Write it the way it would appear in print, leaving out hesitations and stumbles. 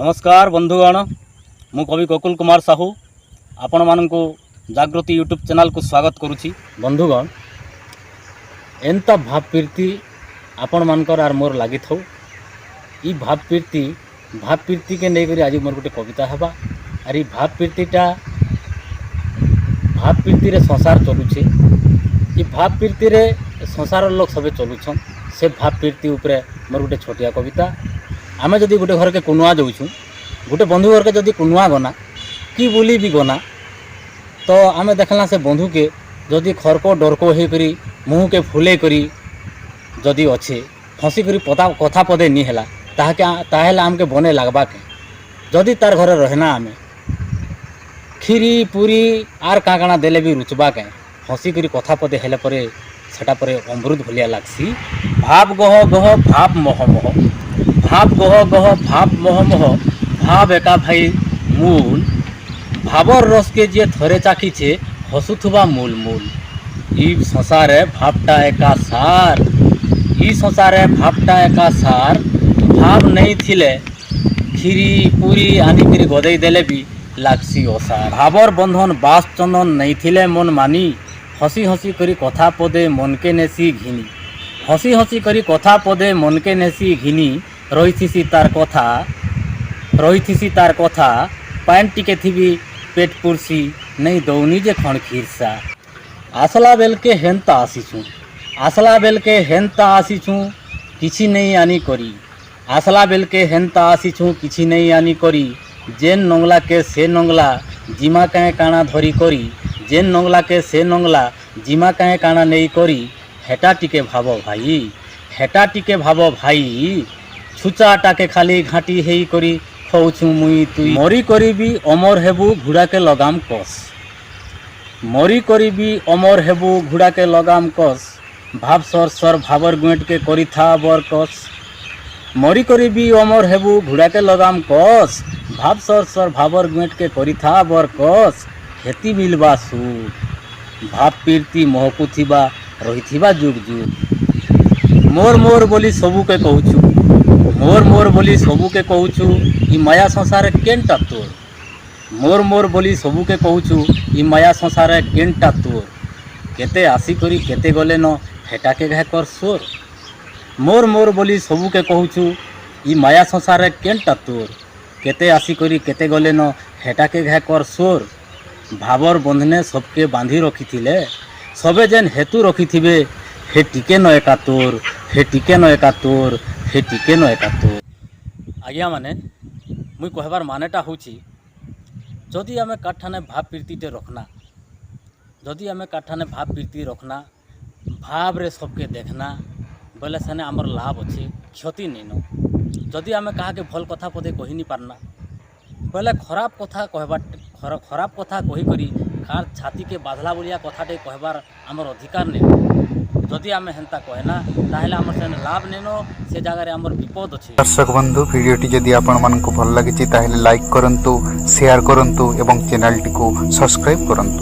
नमस्कार बंधुगण मु कवि ककुल कुमार साहू आपण मानकु जागृति यूट्यूब चैनल को स्वागत करुछि। बंधुगण एंता भावप्रीति आपण मानकर आर मोर लगी था। ई भावप्रीति के नहीं करी आज मोर गोटे कविता हेबा। आर भावप्रीति रे संसार चलुछे। ई भावप्रीति रे संसार लोग सबे चलुछन। से भावप्रीति उपरे मोर गोटे छोटिया कविता। आमे जदि गोटे घर के कुनुआ जाऊँ, गोटे बंधु घर के जदि कुनुआ गना कि बुली भी गना तो आमे देखला से बंधु के जदि खरको डरको हे करी मुँह के फुले करी जदि अच्छे हसी करी कथा पदे नी हैला ताहेला आमके बने लगबा के जदि तार घरे रहना आमे खीरी पूरी आर काଣା देले भी रुचबा के हसी करी कथा पदे हेले परे सेटा परे अमृत भलिया लागसी। भाव गह गह भाव मोह मोह, भाव गह गह भाव मोह मोह, भाव एका भाई मूल भावर रस के जे थरे चाखीछे हसुथुबा मूल मूल। ई संसारे भावटा एका सार, ई संसारे भावटा एका सार। भाव नहीं थिले खीरी पूरी आनिकरी गदेई देले भी लागसी ओसार। भावर बंधन बास चंदन नहीं थिले मन मानी, हसी हसी करी कथा पदे मन के नेसी घिनी। हसी हसी करी कथा पदे मन के नेसी घिनी। रहीथीसी तार कथा पैन टिके थी पेट पुरसी नहीं दौनी जे खण खीरसा। आसला बेल के हेन्ता आसीछू, आसला बेल के हेन्ता आसीछू किछि नहीं आनी करी। आसला बेल के हेन्ता आसीछू किछि नहीं आनी करी। जेन नंगला के से नंगला जिमा काए काना धरी करी। जेन नंगला के से नंगला जिमा काए काना नहीं करी। हेटा टिके भाव भाई, हेटा टिके भाव भाई। छुचाटा के खाली घाटी हेई करी खौछु मुई तुई। मरी करी भी अमर हेबू घुड़ा के लगाम कस, मरी करी भी अमर हेबू घुड़ा के लगाम कस। भाव सर सर भावर गुएट के करी था बर कस। मरी करी भी अमर हेबू घुड़ा के लगाम कस। भाव सर सर भावर गुएट के करी था बर कस। खेती मिलबा सूट भावप्रीति महकु थिबा रही जुग जुग। मोर मोर बोली सबू के कहूछु, मोर मोर बोली सबू के कहूछु ई माया संसार केनटा तोर। मोर मोर बोली सबू के कहूछु ई माया संसार केनटा तोर। केते आसी करी केते गले न हेटा के घाय कर सोर। मोर मोर बोली सबू के कहूछु ई माया संसार केनटा तोर। केते आसी करी केते गले न हेटा के घाय कर सोर। भावर बंधने सबके बांधी रखी थिले सबे जेन हेतु रखी थिबे हे टिके न एका तोर, हे टिके न एका तोर, हे टिके न एका तोर। आज्ञा माने मुई कहबार मानेटा होची जदि आमे काठाने भावप्रीतिटे रखना, जदि आमे काठाने भावप्रीति रखना भाव रे सबके देखना बोले सेने आमर लाभ अच्छे क्षति नहीं न। जदि आमे कहा के भल कथा पदे कहि नहीं पारना बोले खराब कथा कहबा खराब कथा कही करी कार छाती के बाधला बलिया कथाटे कहबार आमर अधिकार नहीं। जदि आमे हेन्ता कहना ताहेले आमर सेने लाभ नेनो से जगह आमर विपद अच्छे। दर्शक बंधु भिडियोटी जदि आपण मानकु भल लागिछि ताहेले लाइक करंतु, शेयर करंतु एवं चैनल टी को सब्सक्राइब करंतु।